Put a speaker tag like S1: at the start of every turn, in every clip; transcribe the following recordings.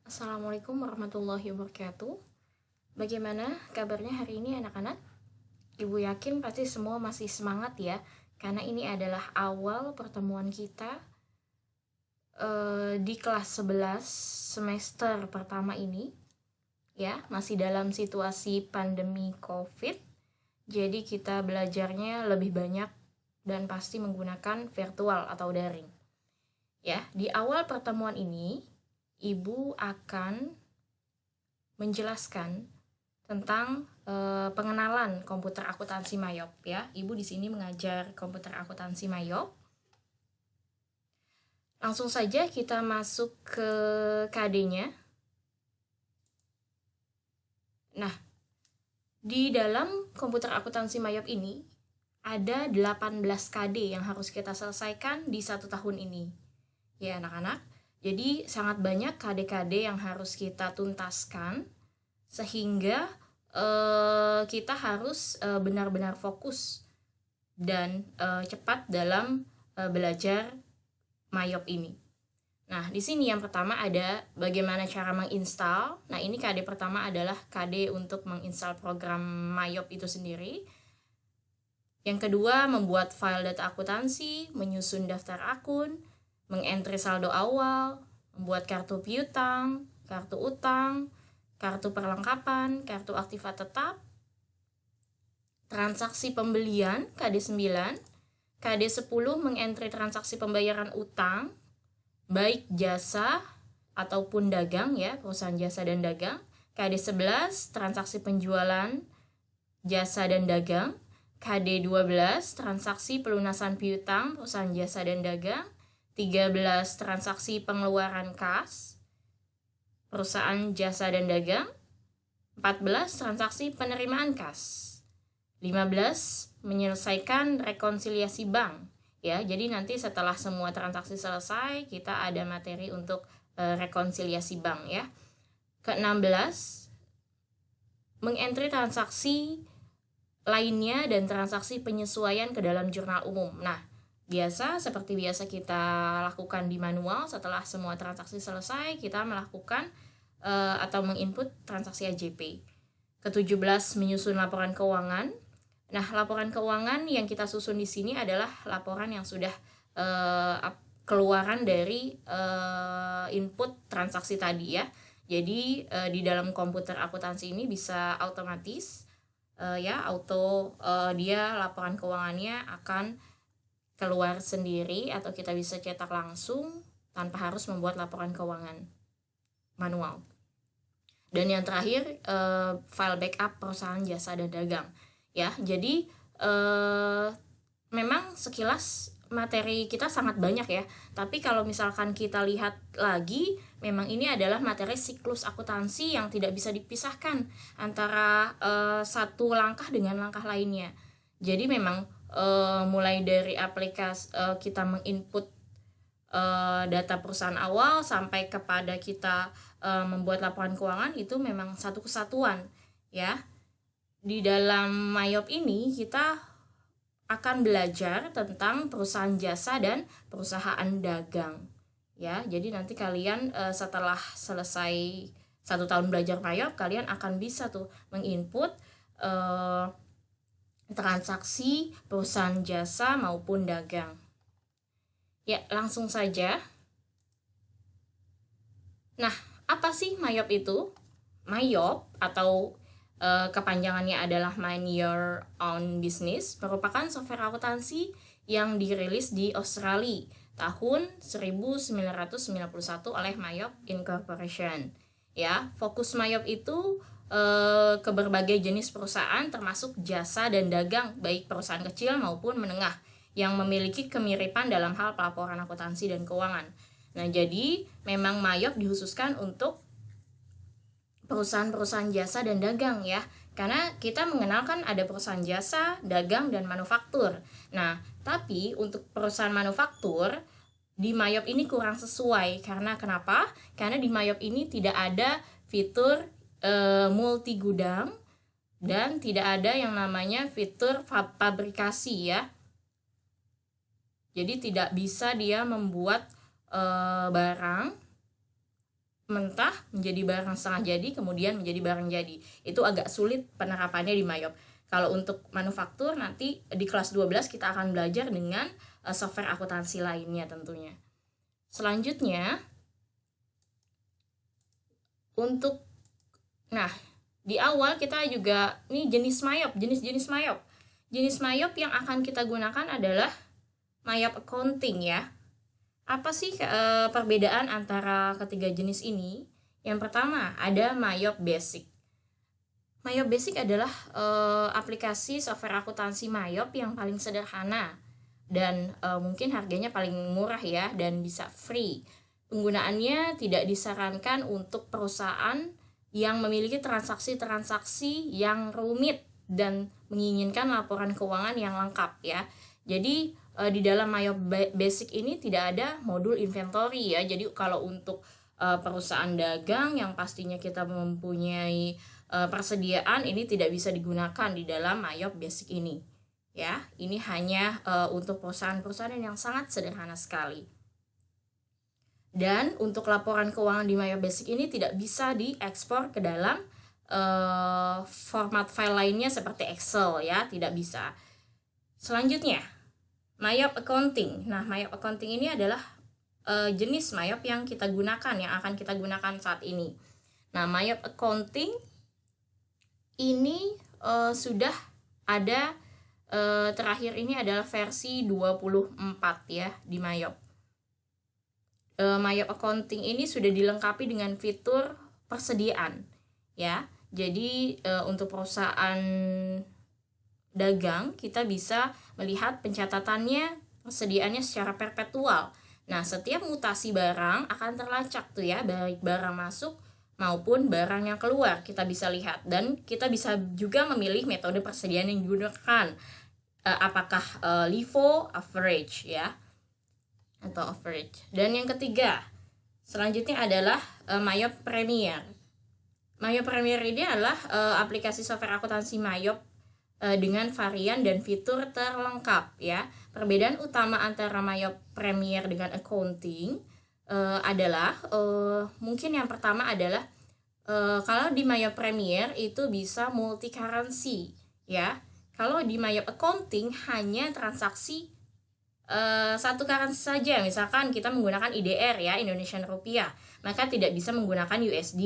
S1: Assalamualaikum warahmatullahi wabarakatuh. Bagaimana kabarnya hari ini anak-anak? Ibu yakin pasti semua masih semangat ya, karena ini adalah awal pertemuan kita di kelas 11 semester pertama ini. Ya, masih dalam situasi pandemi COVID, jadi kita belajarnya lebih banyak dan pasti menggunakan virtual atau daring. Ya, di awal pertemuan ini, Ibu akan menjelaskan tentang pengenalan komputer akuntansi Mayop ya. Ibu di sini mengajar komputer akuntansi Mayop. Langsung saja kita masuk ke KD-nya. Nah, di dalam komputer akuntansi Mayop ini ada 18 KD yang harus kita selesaikan di 1 tahun ini. Ya anak-anak, jadi sangat banyak KD-KD yang harus kita tuntaskan sehingga kita harus benar-benar fokus dan cepat dalam belajar Mayop ini. Nah, di sini yang pertama ada bagaimana cara menginstal. Nah, ini KD pertama adalah KD untuk menginstal program Mayop itu sendiri. Yang kedua, membuat file data akuntansi, menyusun daftar akun, mengentry saldo awal, membuat kartu piutang, kartu utang, kartu perlengkapan, kartu aktiva tetap, transaksi pembelian KD 9, KD 10 mengentry transaksi pembayaran utang, baik jasa ataupun dagang ya, perusahaan jasa dan dagang. KD 11 transaksi penjualan jasa dan dagang. KD 12 transaksi pelunasan piutang perusahaan jasa dan dagang. 13 transaksi pengeluaran kas perusahaan jasa dan dagang. 14 transaksi penerimaan kas. 15 menyelesaikan rekonsiliasi bank ya. Jadi nanti setelah semua transaksi selesai kita ada materi untuk rekonsiliasi bank ya. Ke-16 mengentry transaksi lainnya dan transaksi penyesuaian ke dalam jurnal umum. Nah, seperti biasa kita lakukan di manual. Setelah semua transaksi selesai kita melakukan atau menginput transaksi AJP. Ke-17 menyusun laporan keuangan. Nah, laporan keuangan yang kita susun di sini adalah laporan yang sudah keluaran dari input transaksi tadi ya. Jadi di dalam komputer akuntansi ini bisa otomatis dia laporan keuangannya akan keluar sendiri atau kita bisa cetak langsung tanpa harus membuat laporan keuangan manual. Dan yang terakhir file backup perusahaan jasa dan dagang ya. Jadi memang sekilas materi kita sangat banyak ya, tapi kalau misalkan kita lihat lagi, memang ini adalah materi siklus akuntansi yang tidak bisa dipisahkan antara satu langkah dengan langkah lainnya. Jadi memang mulai dari aplikasi kita menginput data perusahaan awal sampai kepada kita membuat laporan keuangan, itu memang satu kesatuan ya. Di dalam Mayop ini kita akan belajar tentang perusahaan jasa dan perusahaan dagang ya. Jadi nanti kalian setelah selesai 1 tahun belajar Mayop, kalian akan bisa tuh menginput transaksi perusahaan jasa maupun dagang. Ya, langsung saja. Nah, apa sih Mayop itu? Mayop atau kepanjangannya adalah Mind Your Own Business, merupakan software akuntansi yang dirilis di Australia tahun 1991 oleh Mayop Incorporation. Ya, fokus Mayop itu ke berbagai jenis perusahaan termasuk jasa dan dagang, baik perusahaan kecil maupun menengah yang memiliki kemiripan dalam hal pelaporan akuntansi dan keuangan. Nah, jadi memang Mayop dihususkan untuk perusahaan-perusahaan jasa dan dagang ya. Karena kita mengenalkan ada perusahaan jasa, dagang, dan manufaktur. Nah, tapi untuk perusahaan manufaktur di Mayop ini kurang sesuai. Karena kenapa? Karena di Mayop ini tidak ada fitur multi gudang dan tidak ada yang namanya fitur fabrikasi ya. Jadi tidak bisa dia membuat barang mentah menjadi barang setengah jadi, kemudian menjadi barang jadi. Itu agak sulit penerapannya di Mayop. Kalau untuk manufaktur nanti di kelas 12 kita akan belajar dengan software akuntansi lainnya tentunya. Selanjutnya untuk di awal kita juga ini jenis Mayop, jenis Mayop. Jenis Mayop yang akan kita gunakan adalah Mayop accounting ya. Apa sih perbedaan antara ketiga jenis ini? Yang pertama ada Mayop Basic. Mayop Basic adalah aplikasi software akuntansi Mayop yang paling sederhana dan mungkin harganya paling murah ya, dan bisa free. Penggunaannya tidak disarankan untuk perusahaan yang memiliki transaksi-transaksi yang rumit dan menginginkan laporan keuangan yang lengkap ya. Jadi di dalam Mayop Basic ini tidak ada modul inventory ya. Jadi kalau untuk perusahaan dagang yang pastinya kita mempunyai persediaan, ini tidak bisa digunakan di dalam Mayop Basic ini ya. Ini hanya untuk perusahaan-perusahaan yang sangat sederhana sekali. Dan untuk laporan keuangan di Mayop Basic ini tidak bisa diekspor ke dalam format file lainnya seperti Excel ya, tidak bisa. Selanjutnya Mayop Accounting. Nah, Mayop Accounting ini adalah jenis Mayop yang kita gunakan, yang akan kita gunakan saat ini. Nah, Mayop Accounting ini sudah ada, terakhir ini adalah versi 24 ya di Mayop. Mayop Accounting ini sudah dilengkapi dengan fitur persediaan ya. Jadi untuk perusahaan dagang kita bisa melihat pencatatannya, persediaannya secara perpetual. Nah, setiap mutasi barang akan terlacak tuh ya, baik barang masuk maupun barang yang keluar kita bisa lihat, dan kita bisa juga memilih metode persediaan yang digunakan, apakah LIFO, average ya, atau average. Dan yang ketiga selanjutnya adalah Mayop Premier. Mayop Premier ini adalah aplikasi software akuntansi Mayop dengan varian dan fitur terlengkap ya. Perbedaan utama antara Mayop Premier dengan accounting adalah mungkin yang pertama adalah kalau di Mayop Premier itu bisa multi currency ya. Kalau di Mayop Accounting hanya transaksi satu currency saja. Misalkan kita menggunakan IDR ya, Indonesian Rupiah, maka tidak bisa menggunakan USD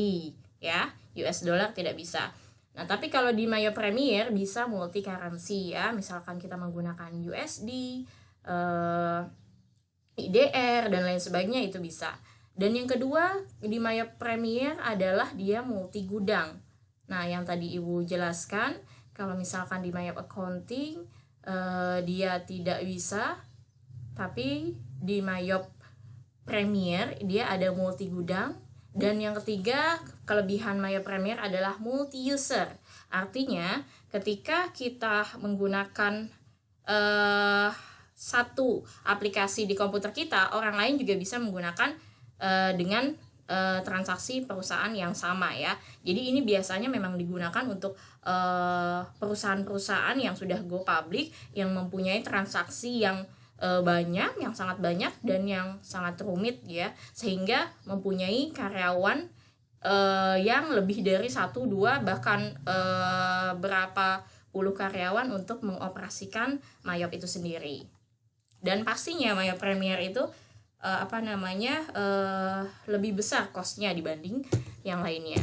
S1: ya, US dollar tidak bisa. Nah, tapi kalau di Mayop Premier bisa multi currency ya, misalkan kita menggunakan USD, IDR dan lain sebagainya, itu bisa. Dan yang kedua di Mayop Premier adalah dia multi gudang. Nah, yang tadi Ibu jelaskan, kalau misalkan di Mayop Accounting dia tidak bisa, tapi di Mayop Premier dia ada multi gudang. Dan yang ketiga, kelebihan Mayop Premier adalah multi user. Artinya ketika kita menggunakan satu aplikasi di komputer kita, orang lain juga bisa menggunakan dengan transaksi perusahaan yang sama ya. Jadi ini biasanya memang digunakan untuk perusahaan-perusahaan yang sudah go public, yang mempunyai transaksi yang banyak, yang sangat banyak dan yang sangat rumit ya, sehingga mempunyai karyawan yang lebih dari 1, 2 bahkan berapa puluh karyawan untuk mengoperasikan Mayop itu sendiri. Dan pastinya Mayop Premier itu lebih besar cost-nya dibanding yang lainnya.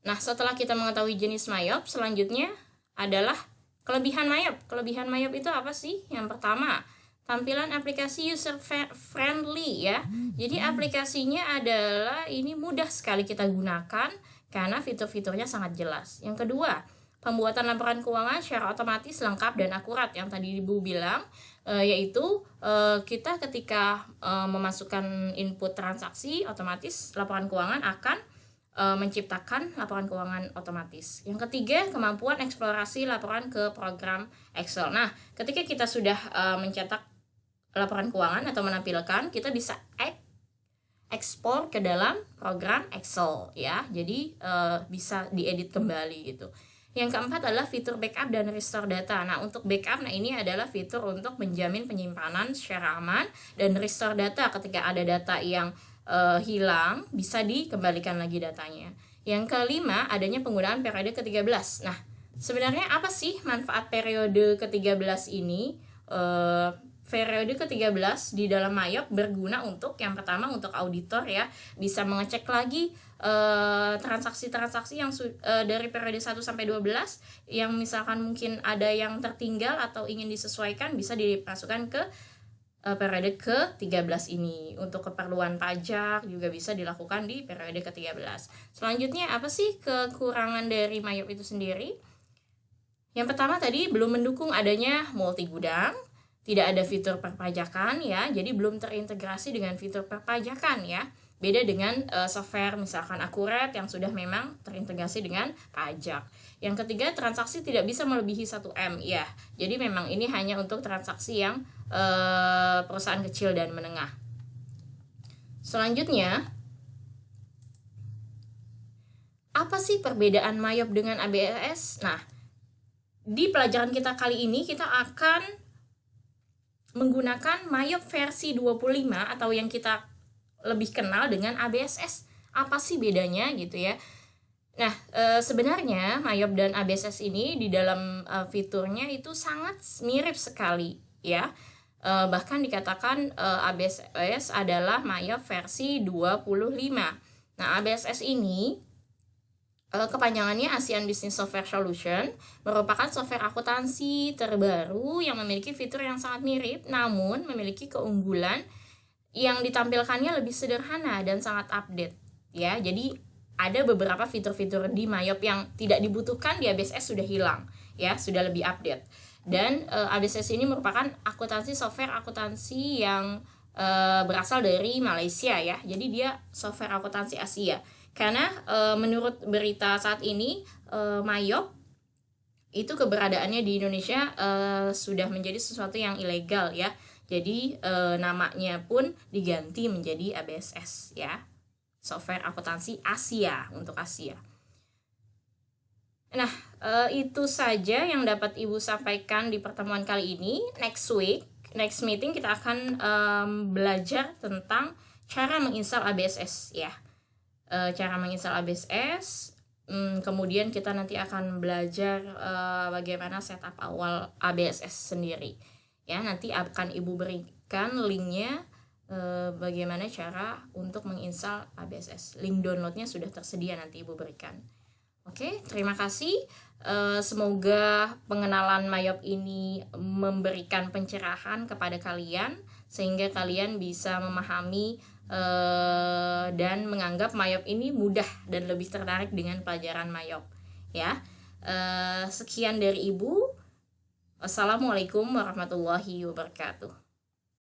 S1: Nah, setelah kita mengetahui jenis Mayop, selanjutnya adalah kelebihan Mayop. Kelebihan Mayop itu apa sih? Yang pertama, tampilan aplikasi user friendly ya. Jadi aplikasinya adalah ini mudah sekali kita gunakan karena fitur-fiturnya sangat jelas. Yang kedua, pembuatan laporan keuangan secara otomatis, lengkap dan akurat yang tadi Ibu bilang, yaitu kita ketika memasukkan input transaksi, otomatis laporan keuangan akan menciptakan laporan keuangan otomatis. Yang ketiga, kemampuan eksplorasi laporan ke program Excel. Nah, ketika kita sudah mencetak laporan keuangan atau menampilkan, kita bisa ekspor ke dalam program Excel ya. Jadi bisa diedit kembali gitu. Yang keempat adalah fitur backup dan restore data. Nah, untuk backup, ini adalah fitur untuk menjamin penyimpanan secara aman, dan restore data ketika ada data yang hilang, bisa dikembalikan lagi datanya. Yang kelima, adanya penggunaan periode ke-13. Nah, sebenarnya apa sih manfaat periode ke-13 ini? Periode ke-13 di dalam Mayop berguna untuk yang pertama untuk auditor ya, bisa mengecek lagi transaksi-transaksi yang dari periode 1 sampai 12 yang misalkan mungkin ada yang tertinggal atau ingin disesuaikan, bisa dimasukkan ke periode ke-13 ini. Untuk keperluan pajak juga bisa dilakukan di periode ke-13. Selanjutnya, apa sih kekurangan dari Mayop itu sendiri? Yang pertama tadi, belum mendukung adanya multi gudang, tidak ada fitur perpajakan ya, jadi belum terintegrasi dengan fitur perpajakan ya. Beda dengan software misalkan Akurat yang sudah memang terintegrasi dengan pajak. Yang ketiga, transaksi tidak bisa melebihi 1M ya. Jadi memang ini hanya untuk transaksi yang perusahaan kecil dan menengah. Selanjutnya, apa sih perbedaan Mayop dengan ABS? Nah, di pelajaran kita kali ini kita akan menggunakan Mayop versi 25 atau yang kita lebih kenal dengan ABSS. Apa sih bedanya gitu ya? Nah, sebenarnya Mayop dan ABSS ini di dalam fiturnya itu sangat mirip sekali ya. Bahkan dikatakan ABSS adalah Mayop versi 25. Nah, ABSS ini kepanjangannya ASEAN Business Software Solution, merupakan software akuntansi terbaru yang memiliki fitur yang sangat mirip, namun memiliki keunggulan yang ditampilkannya lebih sederhana dan sangat update. Ya, jadi ada beberapa fitur-fitur di Mayop yang tidak dibutuhkan di ABSS sudah hilang, ya, sudah lebih update. Dan ABSS ini merupakan software akuntansi yang berasal dari Malaysia ya. Jadi dia software akuntansi Asia. Karena menurut berita saat ini Mayop itu keberadaannya di Indonesia sudah menjadi sesuatu yang ilegal ya. Jadi namanya pun diganti menjadi ABSS ya. Software akuntansi Asia untuk Asia. Nah, itu saja yang dapat Ibu sampaikan di pertemuan kali ini. Next meeting kita akan belajar tentang cara menginstal ABSS ya. Cara menginstal ABSS, kemudian kita nanti akan belajar bagaimana setup awal ABSS sendiri ya. Nanti akan Ibu berikan linknya bagaimana cara untuk menginstal ABSS. Link downloadnya sudah tersedia, nanti Ibu berikan. Oke, terima kasih. Semoga pengenalan Mayop ini memberikan pencerahan kepada kalian sehingga kalian bisa memahami dan menganggap Mayop ini mudah dan lebih tertarik dengan pelajaran Mayop ya. Sekian dari Ibu. Wassalamualaikum warahmatullahi wabarakatuh.